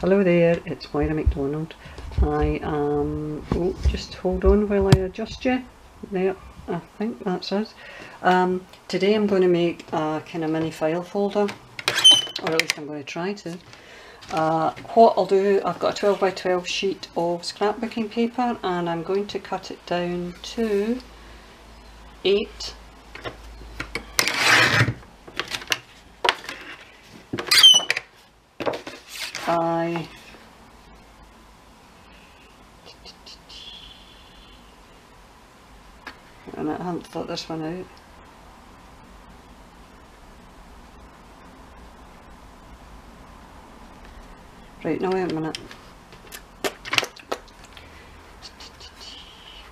Hello there, it's Moira McDonald. I am, just hold on while I adjust you. There, I think that's it. Today I'm going to make a kind of mini file folder, or at least I'm going to try to. What I'll do, I've got a 12 by 12 sheet of scrapbooking paper and I'm going to cut it down to 8 by and I haven't thought this one out. Right, now wait a minute. I'm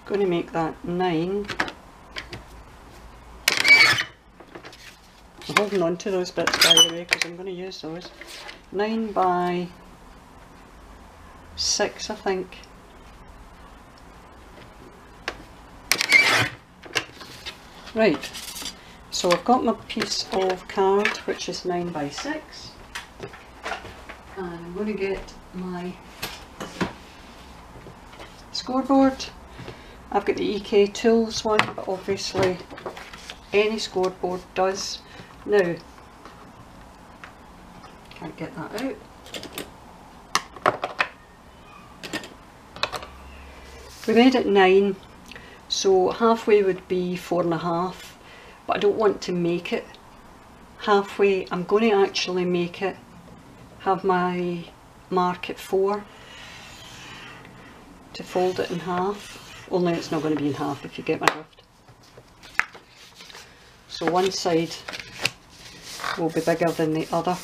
going to make that 9. I'm holding on to those bits by the way because I'm going to use those. 9 by 6 I think. Right, so I've got my piece of card which is 9 by 6 and I'm going to get my scoreboard. I've got the EK Tools one, but obviously any scoreboard does. Now, can't get that out. We made it 9, so halfway would be 4.5, but I don't want to make it halfway. I'm going to actually make it, have my mark at 4 to fold it in half, only it's not going to be in half if you get my drift. So one side will be bigger than the other.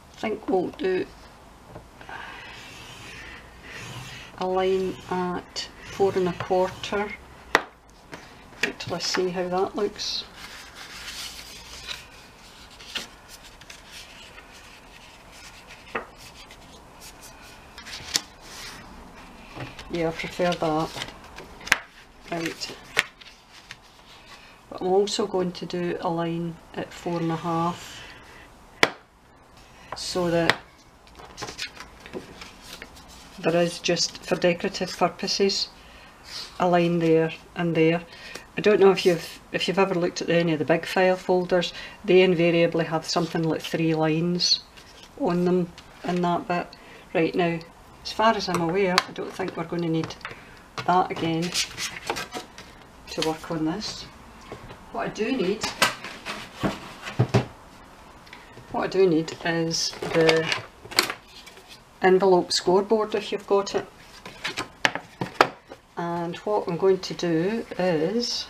I think we'll do a line at 4 1/4. Wait till I see how that looks. Yeah, I prefer that. Right. But I'm also going to do a line at 4.5 so that there is, just for decorative purposes, a line there and there. I don't know if you've ever looked at any of the big file folders. They invariably have something like 3 lines on them in that bit. Right, now as far as I'm aware I don't think we're going to need that again to work on this. What I do need is the envelope scoreboard if you've got it. And what I'm going to do is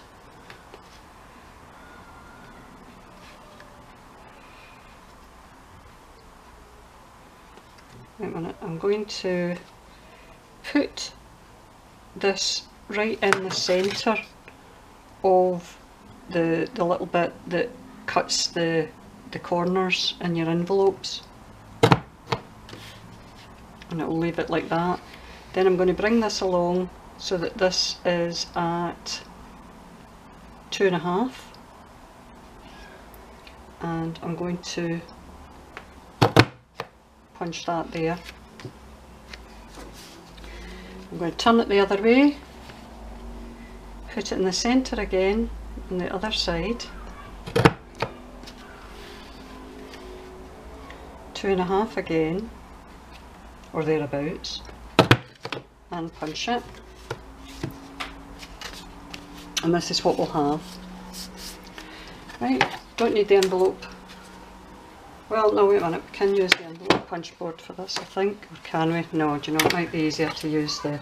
wait a minute, I'm going to put this right in the centre of the little bit that cuts the corners in your envelopes, and it will leave it like that. Then I'm going to bring this along so that this is at 2.5, and I'm going to punch that there. I'm going to turn it the other way, put it in the centre again on the other side, 2.5 again, or thereabouts, and punch it. And this is what we'll have. Right, don't need the envelope. Well, no, wait a minute, we can use the envelope punch board for this, I think. Or can we? No, do you know, it might be easier to use the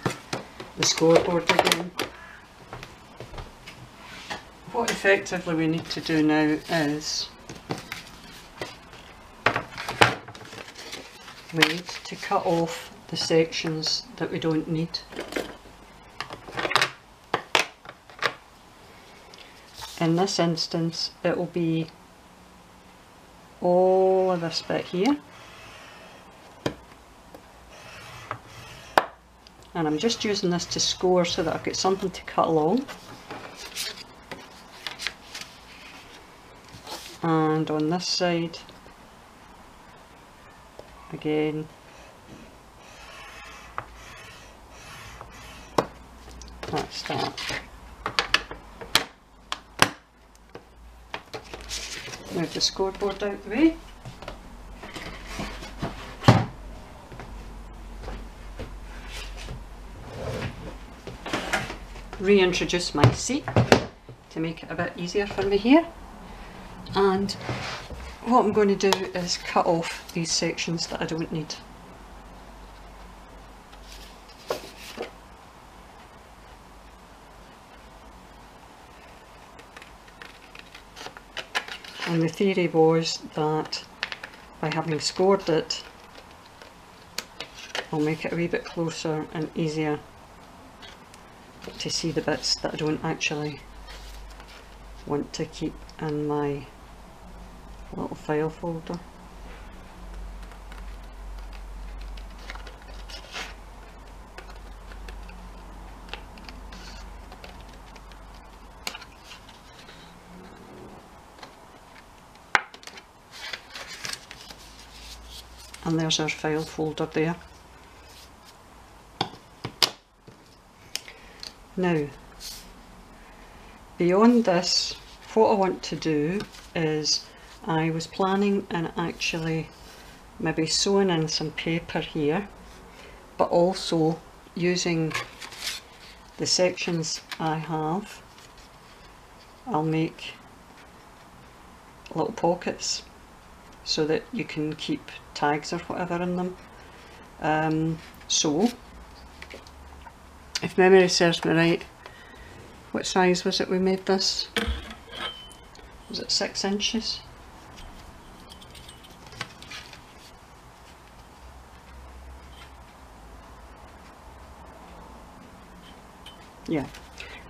scoreboard again. What effectively we need to do now is we need to cut off the sections that we don't need. In this instance it will be all of this bit here, and I'm just using this to score so that I've got something to cut along. and on this side again that's that. Move the scoreboard out the way. Reintroduce my seat to make it a bit easier for me here, and what I'm going to do is cut off these sections that I don't need. And the theory was that by having scored it, I'll make it a wee bit closer and easier to see the bits that I don't actually want to keep in my little file folder. And there's our file folder there. Now, beyond this, what I want to do is, I was planning on actually maybe sewing in some paper here, but also using the sections I have, I'll make little pockets so that you can keep tags or whatever in them. So, if memory serves me right, what size was it we made this? Was it 6 inches? Yeah,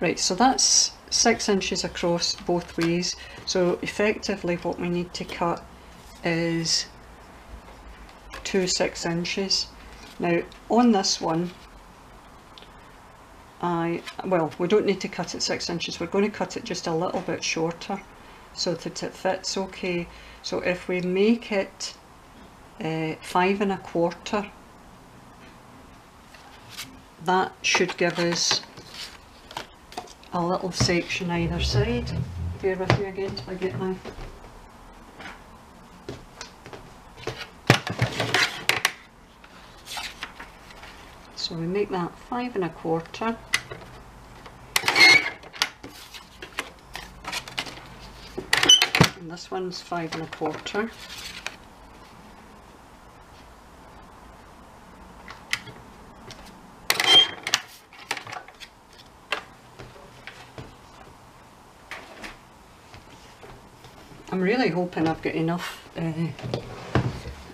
right, so that's 6 inches across both ways. So effectively what we need to cut is 2 6 inches. Now on this one, well, we don't need to cut it 6 inches, we're going to cut it just a little bit shorter so that it fits okay. So if we make it 5 1/4, that should give us a little section either side. Bear with me again till I get my so we make that 5 1/4, and this one's 5 1/4. I'm really hoping I've got enough,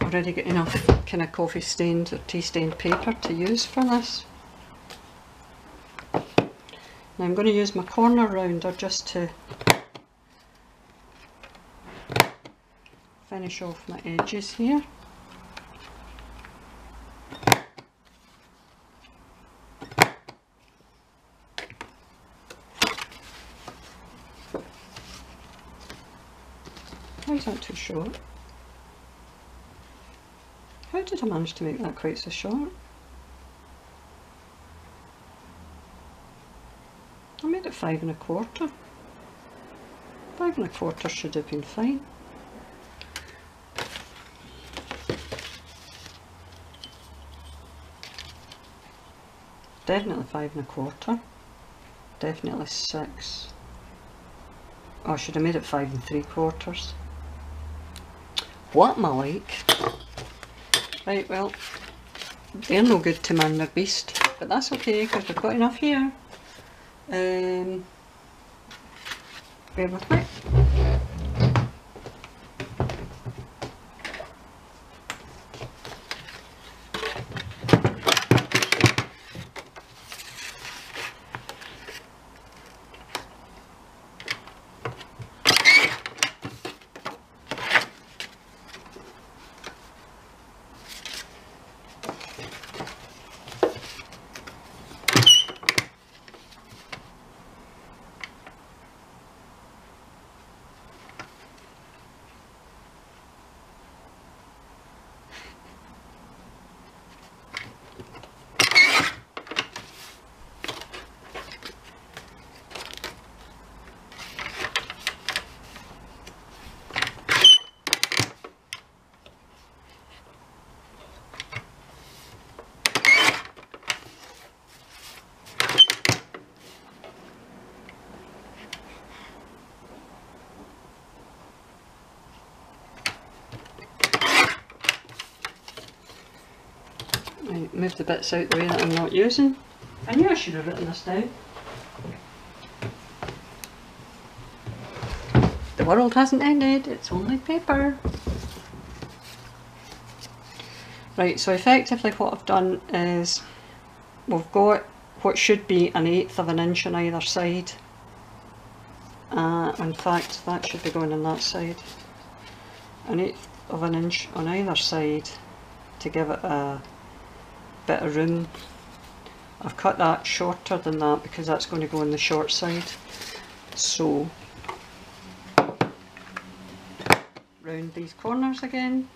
already got enough kind of coffee stained or tea stained paper to use for this. Now I'm going to use my corner rounder just to finish off my edges here. Why is that too short? How did I manage to make that quite so short? I made it 5 1/4. 5 1/4 should have been fine. Definitely 5 1/4. Definitely 6. Oh, I should have made it 5 3/4. What am I like? Right, well, they're no good to man their beast, but that's okay because we've got enough here. Bear with me. move the bits out the way that I'm not using. I knew I should have written this down. The world hasn't ended, it's only paper. Right, so effectively what I've done is we've got what should be 1/8 of an inch on either side. In fact, that should be going on that side. 1/8 of an inch on either side to give it a bit of room. I've cut that shorter than that because that's going to go on the short side. So, round these corners again.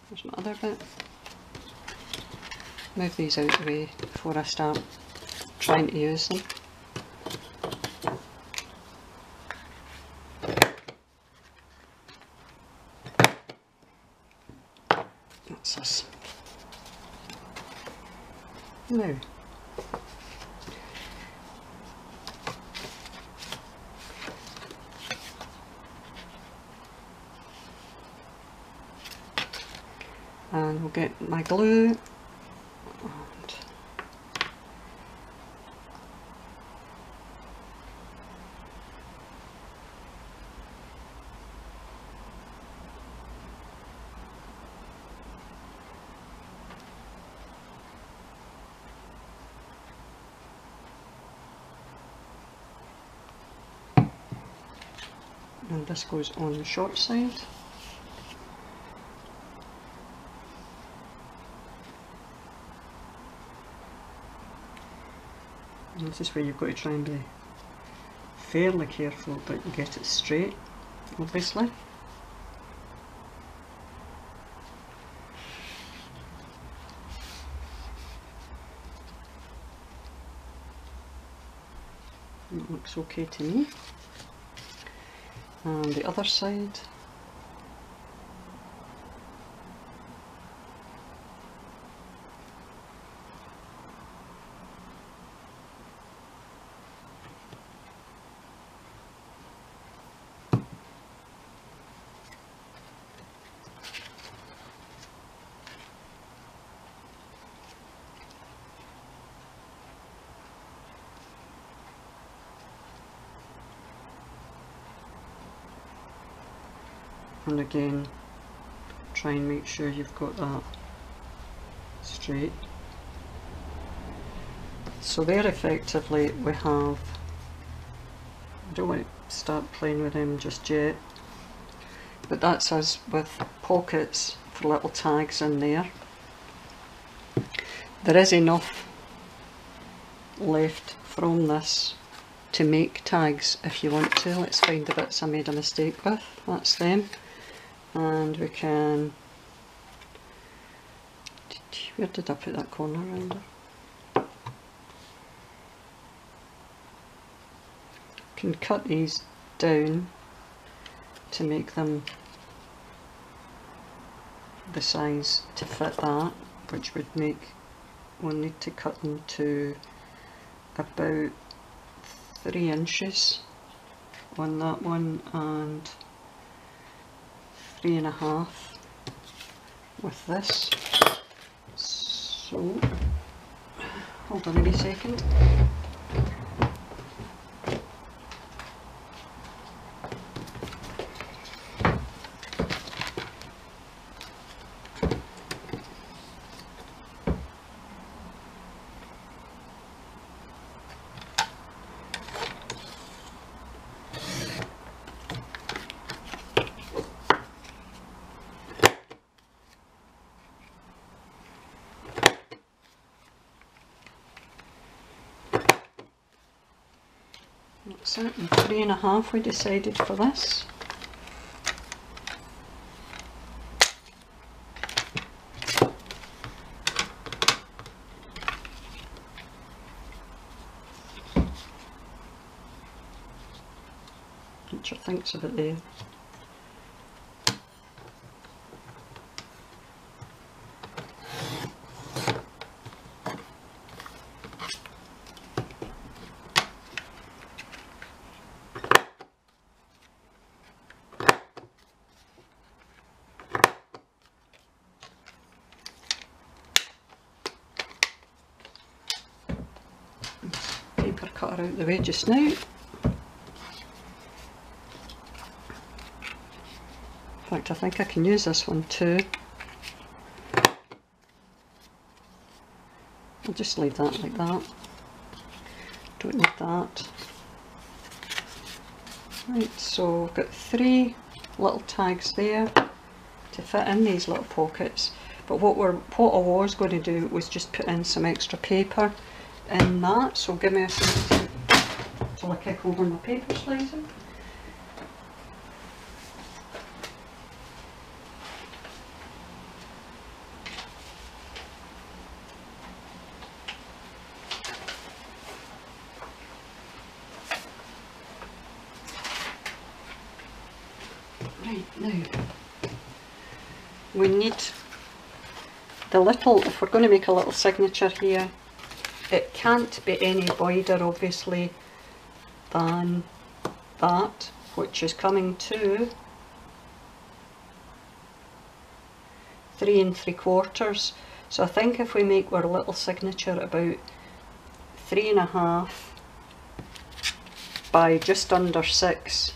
There's my other bit. Move these out of the way before I start trying to use them. That's us. Now, and we'll get my glue and this goes on the short side. And this is where you've got to try and be fairly careful that you get it straight, obviously. It looks okay to me. And the other side. And again, try and make sure you've got that straight. So there effectively we have, I don't want to start playing with them just yet, but that's us with pockets for little tags in there. There is enough left from this to make tags if you want to. Let's find the bits I made a mistake with, that's them. And we can, where did I put that corner around her? Can cut these down to make them the size to fit that, which would make, we'll need to cut them to about 3 inches on that one and 3.5 with this. So, hold on a wee second. That's it, and 3.5 we decided for this. What you think's about there? cut her out of the way just now. In fact, I think I can use this one too. I'll just leave that like that. Don't need that. Right, so we've got 3 little tags there to fit in these little pockets. But what I was going to do was just put in some extra paper in that. So give me a second till I kick over my paper slicer. Right, now we need the little, if we're going to make a little signature here, it can't be any wider obviously than that, which is coming to 3 3/4. So I think if we make our little signature about 3.5 by just under 6,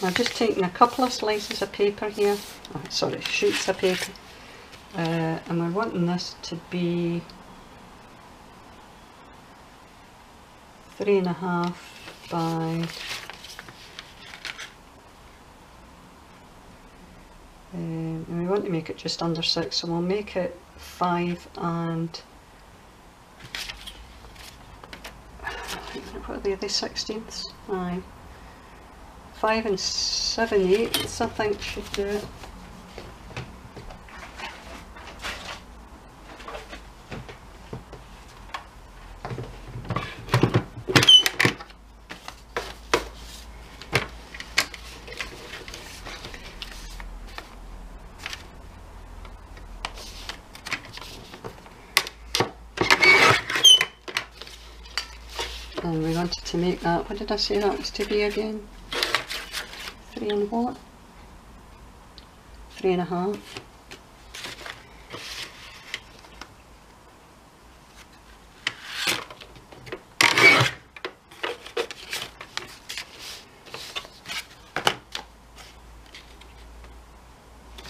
I'm just taking a couple of slices of paper here, oh, sorry, sheets of paper, and we're wanting this to be 3.5 by and we want to make it just under 6, so we'll make it 5 and what are they 16ths? Aye. 5 7/8 I think should do it. And we wanted to make that, what did I say that was to be again? 3 and what? 3.5.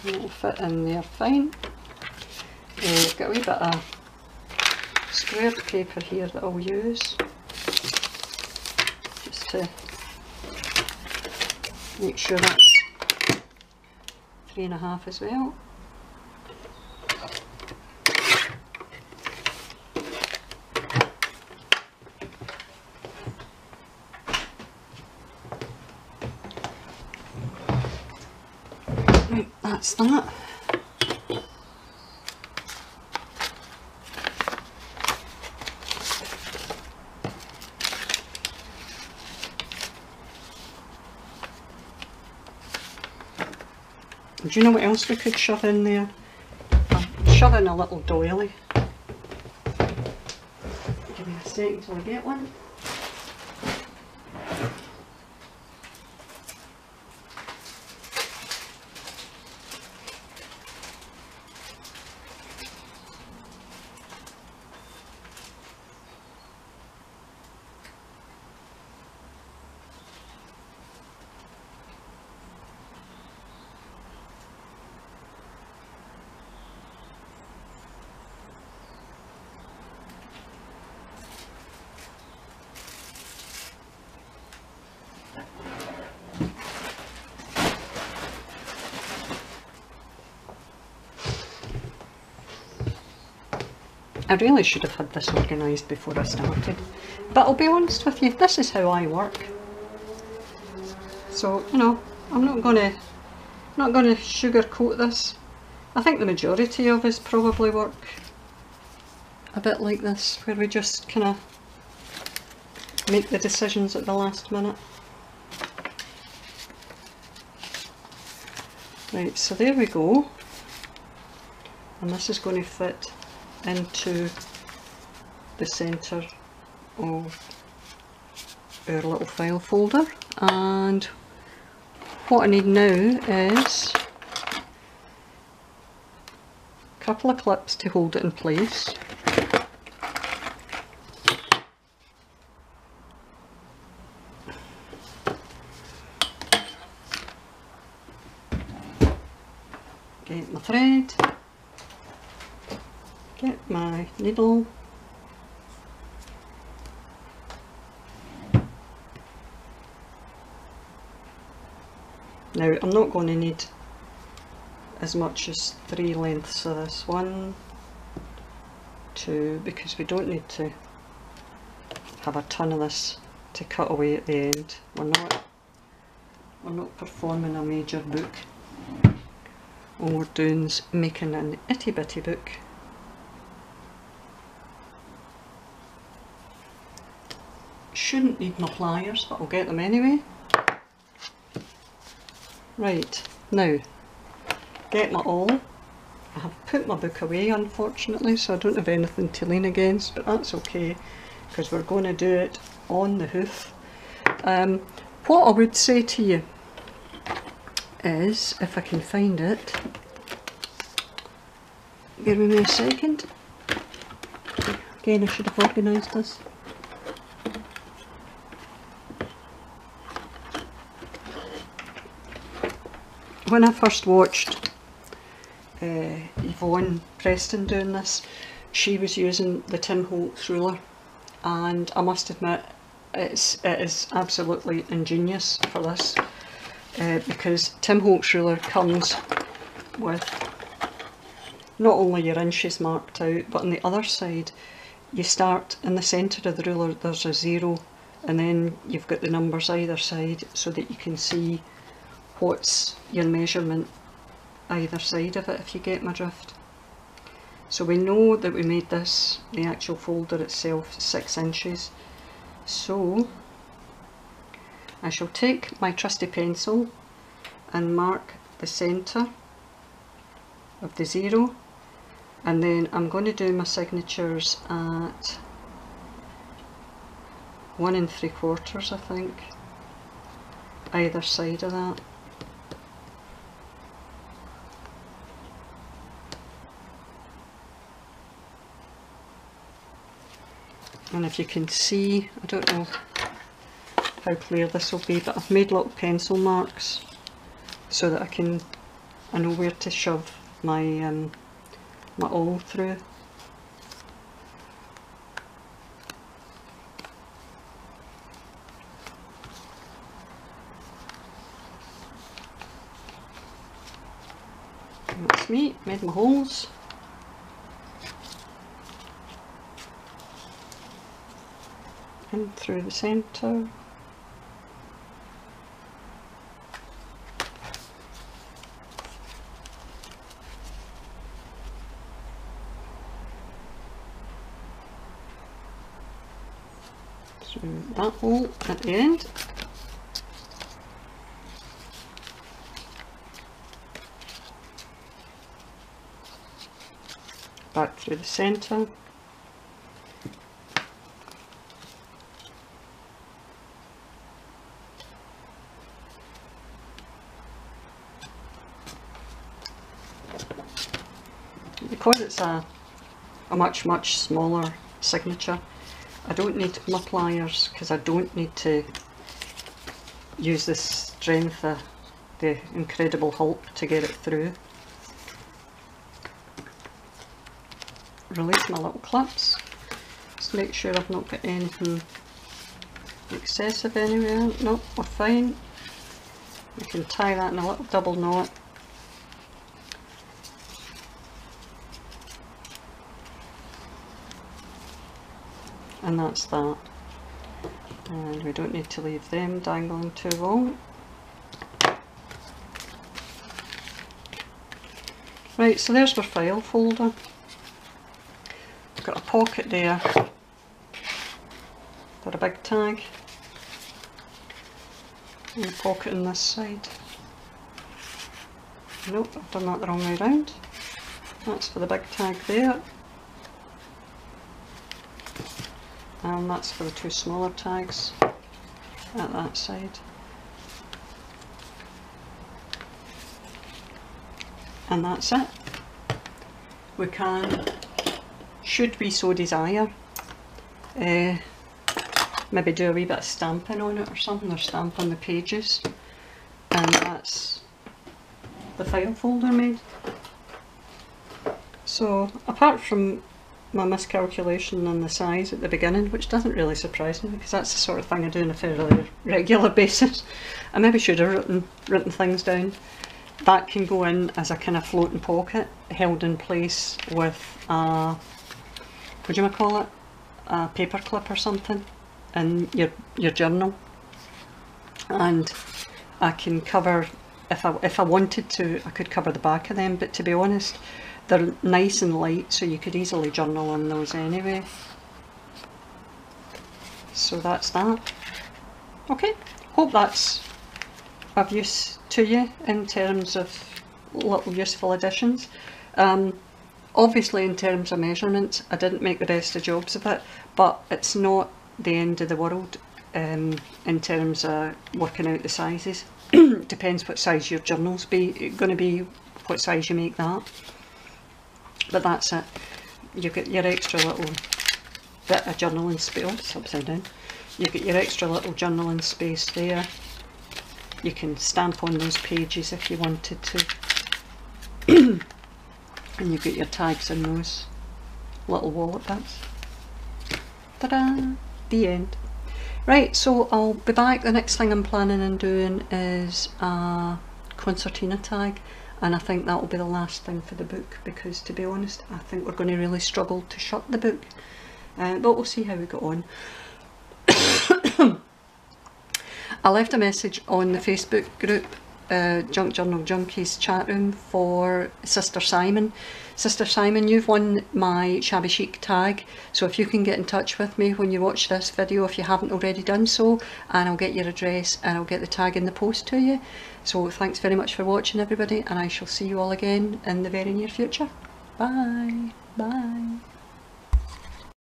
And it'll fit in there fine. Got a wee bit of squared paper here that I'll use just to make sure that's 3.5 as well. Right, that's that. Do you know what else we could shove in there? Shove in a little doily. Give me a second till I get one. I really should have had this organised before I started, but I'll be honest with you, this is how I work. So, you know, I'm not going to sugarcoat this. I think the majority of us probably work a bit like this, where we just kind of make the decisions at the last minute. Right, so there we go, and this is going to fit into the centre of our little file folder, and what I need now is a couple of clips to hold it in place. Get my thread, get my needle, now I'm not going to need as much as 3 lengths of this, 1, 2, because we don't need to have a ton of this to cut away at the end. We're not performing a major book. All we're doing is making an itty bitty book. Shouldn't need my pliers, but I'll get them anyway. Right, now get my awl. I have put my book away unfortunately, so I don't have anything to lean against, but that's okay because we're going to do it on the hoof. What I would say to you is, if I can find it, give me a second. Again, I should have organised this. When I first watched Yvonne Preston doing this, she was using the Tim Holtz ruler, and I must admit it is absolutely ingenious for this. Because Tim Holtz ruler comes with not only your inches marked out, but on the other side you start in the centre of the ruler, there's a 0, and then you've got the numbers either side so that you can see what's your measurement either side of it, if you get my drift. So we know that we made this, the actual folder itself, 6 inches. So I shall take my trusty pencil and mark the centre of the 0, and then I'm going to do my signatures at 1 3/4, I think, either side of that. And if you can see, I don't know how clear this will be, but I've made little pencil marks so that I know where to shove my my awl through. That's me, made my holes. In through the centre. Through that hole at the end. Back through the centre. Because it's a much smaller signature, I don't need my pliers because I don't need to use the strength of the incredible Hulk to get it through. Release my little clips. Just make sure I've not got anything excessive anywhere. Nope, we're fine. I can tie that in a little double knot. And that's that. And we don't need to leave them dangling too long. Right, so there's our file folder. I've got a pocket there for a big tag, and a pocket on this side. Nope, I've done that the wrong way round. That's for the big tag there. And that's for the 2 smaller tags. at that side. And that's it. We can, should we so desire, maybe do a wee bit of stamping on it or something, or stamp on the pages, and that's the file folder made. So apart from my miscalculation on the size at the beginning, which doesn't really surprise me because that's the sort of thing I do on a fairly regular basis, I maybe should have written things down. That can go in as a kind of floating pocket held in place with a, what do you call it, a paper clip or something in your journal. And I can cover, if I wanted to, I could cover the back of them, but to be honest, they're nice and light, so you could easily journal on those anyway. So that's that. Okay, hope that's of use to you in terms of little useful additions. Obviously in terms of measurements, I didn't make the best of jobs of it, but it's not the end of the world in terms of working out the sizes. Depends what size your journal's going to be, what size you make that. But that's it. You've got your extra little bit of journaling space. Oh, it's upside down. You've got your extra little journaling space there. You can stamp on those pages if you wanted to. And you've got your tags in those little wallet bits. Ta-da! The end. Right, so I'll be back. The next thing I'm planning on doing is a concertina tag. And I think that will be the last thing for the book, because to be honest, I think we're going to really struggle to shut the book. But we'll see how we go on. I left a message on the Facebook group, Junk Journal Junkies chat room, for Sister Simon. Sister Simon, you've won my Shabby Chic tag, so if you can get in touch with me when you watch this video, if you haven't already done so, and I'll get your address and I'll get the tag in the post to you. So thanks very much for watching everybody, and I shall see you all again in the very near future. Bye!